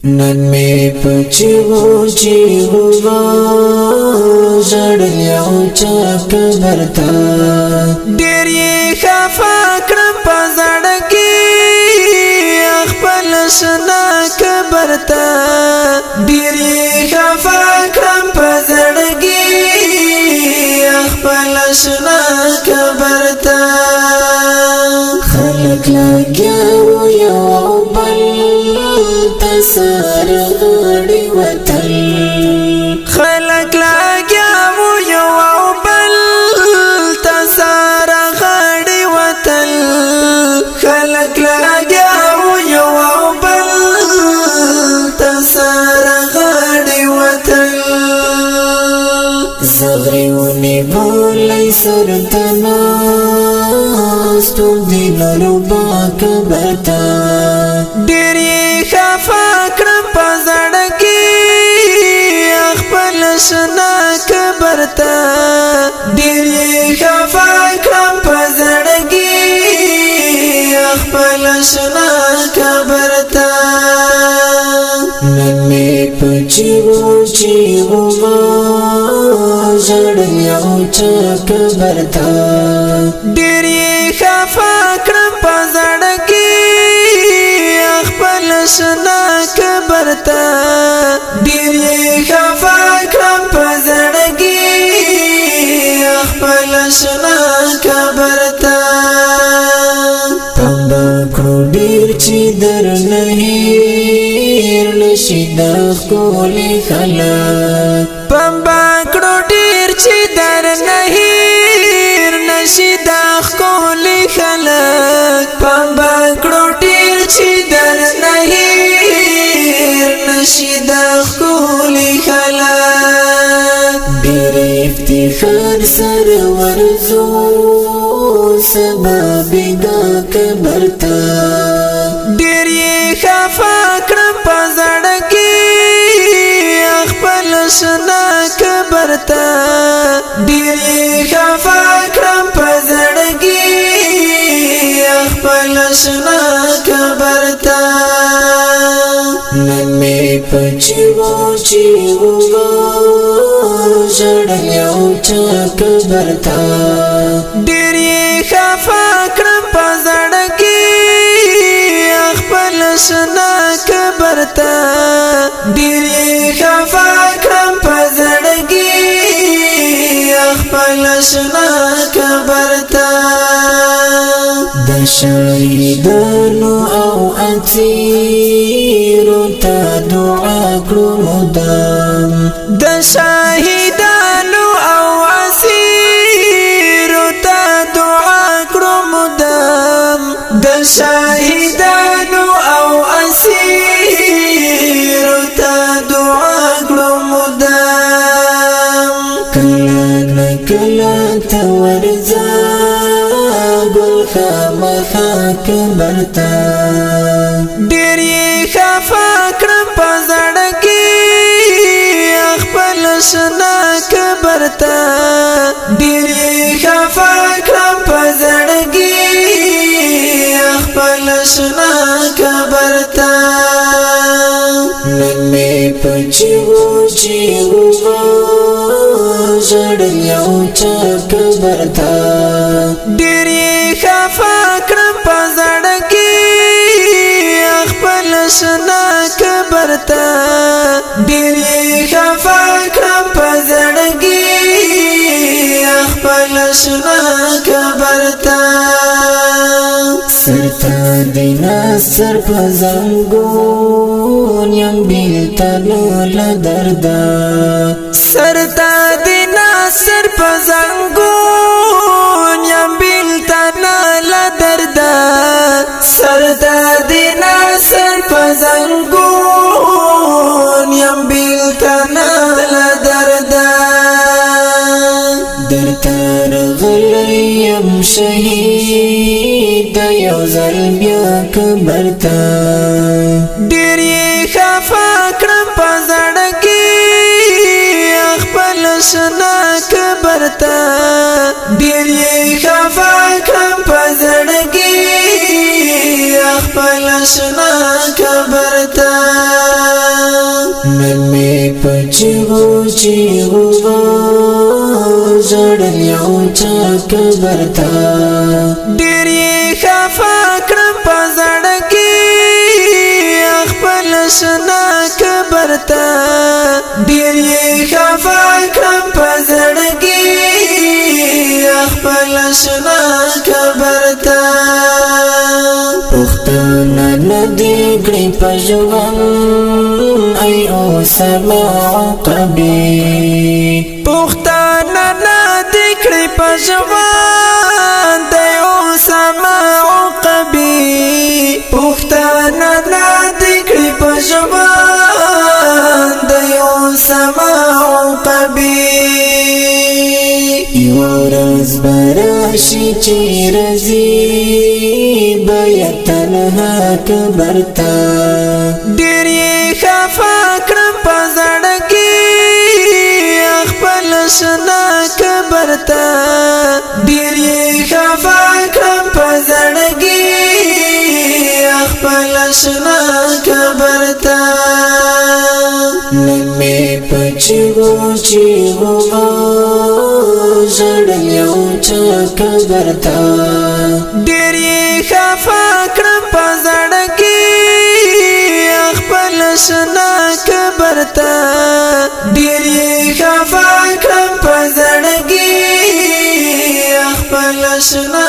نن می پچیو چیو زړل یو چا قبر ته ډېر یې خفه کړم په زړه کې خپل شنه قبر ته ډېر یې خفه کړم په زړه کې خپل شنه قبر ته خلک لګیا و یو بل ته سر غړي وتل خلک لګیا و یو بل ته سر غړي وتل خلک لګیا و یو بل ته سر غړي وتل زغریونی بولای سرتنا ستوم دی لرو با قبر ته ډېر یې خفه کړم په زړه کې خپل شنه قبر ته ډېر یې خفه کړم په زړه کې خپل شنه قبر ته نن می پچیو چیو زړل یو چا قبر ته ډېر یې خفه کړم په زړه کې خپل شنه قبر ته ډېر یې خفه کړم په زړه کې خپل شنه قبر ته پنبه کړو ډېر چې در نه هېر نشي د ښکلي خلک پنبه کړو ډېر چې در نه هېر نشي د ښکلي خلک پنبه کړو ډېر چې در نه هېر نشي د ښکلي خلک ډېر افتخار سره ورځو سبا بېګا قبر ته ډېر یې خفه کړم په زړه کې خپل شنه قبر ته ډېر یې خفه کړم په زړه کې خپل شنه قبر ته نن می پچیو چیو زړل یو چا قبر ته ډېر یې خفه کړم په زړه کې خپل شنه قبر ته ډېر یې خفه کړم په زړه کې خپل شنه قبر ته د شهیدانو او اسیرو ته دعا کړو مدام د شهیدانو او اسیرو ته دعا کړو مدام د شهیدانو او اسیرو ته دعا کړو مدام کله نه کله ته ورځه ګل خامخا قبر ته ډېر یې خفه کړم په زړه کې خپل شنه قبر ته ډېر یې خفه کړم په زړه کې خپل شنه قبر ته نن می پچیو چیو زړل یو چا قبر ته ډېر یې خفه کړم په زړه کې خپل شنه قبر ته ډېر یې خفه کړم په زړه کې خپل شنه قبر ته سرتا دینا سر په زنګون یم بیلتن له درده سرتا دینا سر په زنګون یم بیلتن له درده سرتا دینا سر په زنګون یم بیلتن له درده درته رغلی یم شهید یو ځل بیا قبر ته ډېر یې خفه کړم په زړه کې خپل شنه قبر ته ډېر یې خفه کړم په زړه کې خپل شنه قبر ته نن می پچغو چیغو زړل یو چا قبر تا ډېر یې خفه کړم په زړګي خپل شنه قبر ته ډېر یې خفه کړم په زړګي خپل شنه قبر ته پښتانه ندی کړي په ژوند ای او سماع قبي پښتانه ندی کړي په ژوند ای او سماع قبي پښتانه ندی کړي په ژوند ای او سماع قبي یو ورځ براشي چې رځي بیا تنها قبر ته ډېر یې خفه کړم په زړګي خپل شنه قبر ته ډېر یې خفه کړم په زړګي خپل شنه قبر ته نن می پچغو چیغو زړل یو چا قبر ته ډېر یې خفه کړم په زړګي خپل شنه قبر ته ډېر یې خفه کړم په زړګي خپل شنه